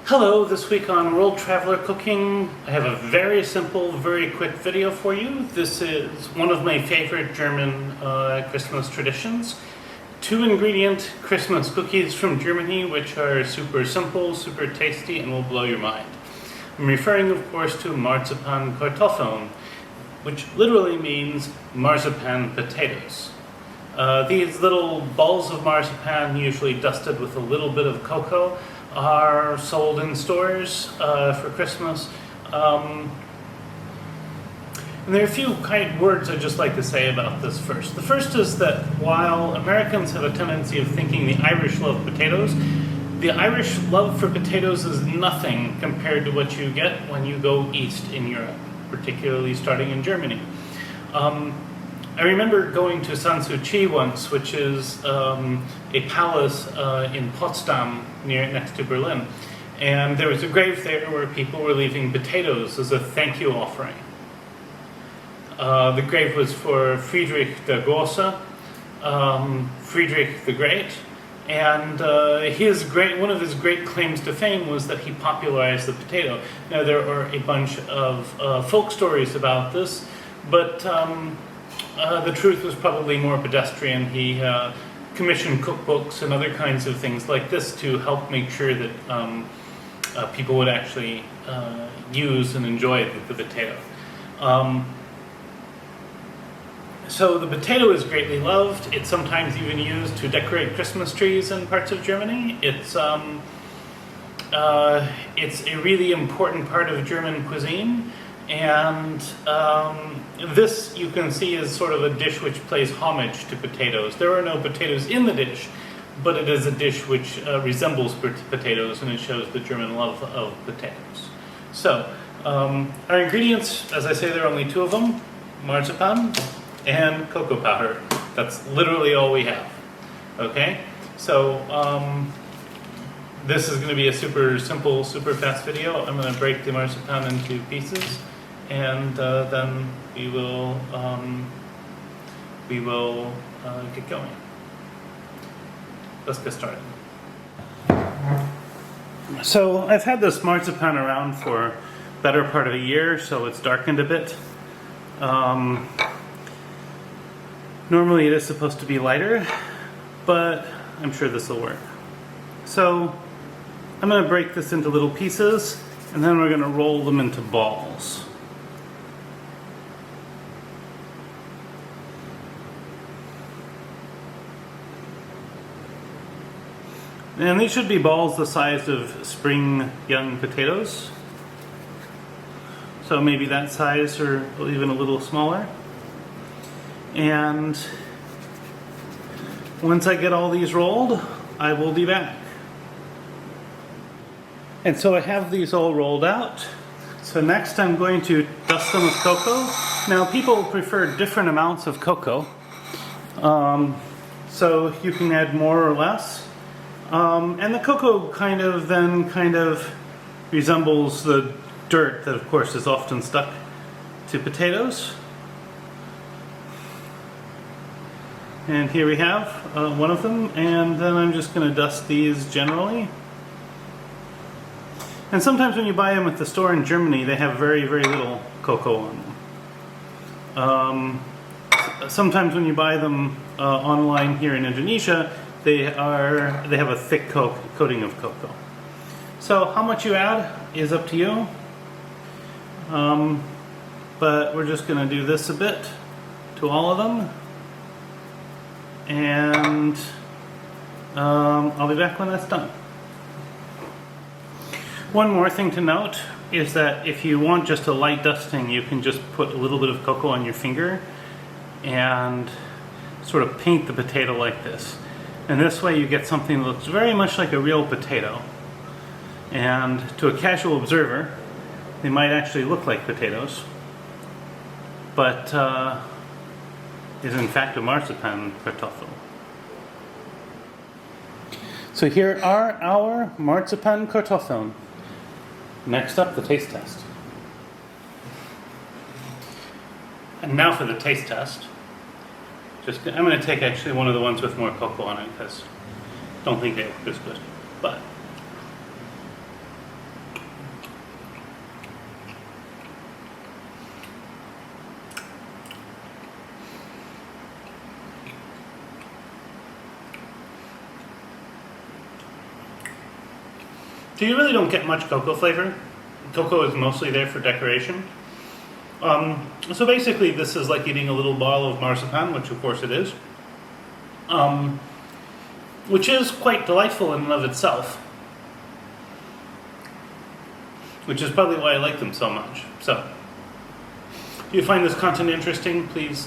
Hello, this week on World Traveler Cooking, I have a very simple, very quick video for you. This is one of my favorite German Christmas traditions. 2-ingredient Christmas cookies from Germany, which are super simple, super tasty, and will blow your mind. I'm referring, of course, to Marzipankartoffeln, which literally means marzipan potatoes. These little balls of marzipan, usually dusted with a little bit of cocoa, are sold in stores for Christmas. And there are a few words I'd just like to say about this first. The first is that while Americans have a tendency of thinking the Irish love potatoes, the Irish love for potatoes is nothing compared to what you get when you go east in Europe, particularly starting in Germany. I remember going to Sanssouci once, which is a palace in Potsdam, next to Berlin. And there was a grave there where people were leaving potatoes as a thank you offering. The grave was for Friedrich der Große, Friedrich the Great, and one of his great claims to fame was that he popularized the potato. Now there are a bunch of folk stories about this, but the truth was probably more pedestrian. He commissioned cookbooks and other kinds of things like this to help make sure that people would actually use and enjoy the potato. So the potato is greatly loved. It's sometimes even used to decorate Christmas trees in parts of Germany. It's a really important part of German cuisine. And this, you can see, is sort of a dish which pays homage to potatoes. There are no potatoes in the dish, but it is a dish which resembles potatoes, and it shows the German love of potatoes. So, our ingredients, as I say, there are only two of them: marzipan and cocoa powder. That's literally all we have. Okay? So, this is going to be a super simple, super fast video. I'm going to break the marzipan into pieces, and then we will get going. Let's get started. So I've had this marzipan around for better part of a year, so it's darkened a bit. Normally it is supposed to be lighter, but I'm sure this will work. So I'm going to break this into little pieces, and then we're going to roll them into balls. And these should be balls the size of spring young potatoes. So maybe that size or even a little smaller. And once I get all these rolled, I will be back. And so I have these all rolled out. So next I'm going to dust them with cocoa. Now people prefer different amounts of cocoa. So you can add more or less. And the cocoa kind of resembles the dirt that, of course, is often stuck to potatoes. And here we have one of them, and then I'm just going to dust these generally. And sometimes when you buy them at the store in Germany, they have very, very little cocoa on them. Sometimes when you buy them online here in Indonesia, they have a thick coating of cocoa. So how much you add is up to you. But we're just going to do this a bit to all of them. And I'll be back when that's done. One more thing to note is that if you want just a light dusting, you can just put a little bit of cocoa on your finger and sort of paint the potato like this. And this way you get something that looks very much like a real potato. And to a casual observer, they might actually look like potatoes, but is in fact a Marzipankartoffel. So here are our Marzipankartoffeln. Next up, the taste test. And now for the taste test. I'm going to take actually one of the ones with more cocoa on it because I don't think they look as good. But So you really don't get much cocoa flavor. Cocoa is mostly there for decoration. So basically this is like eating a little ball of marzipan, which of course it is. Which is quite delightful in and of itself. Which is probably why I like them so much. So, if you find this content interesting, please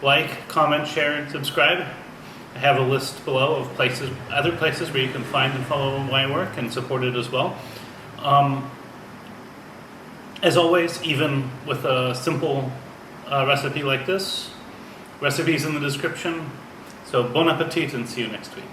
like, comment, share, and subscribe. I have a list below of other places where you can find and follow my work and support it as well. As always, even with a simple recipe like this, recipes in the description. So bon appetit and see you next week.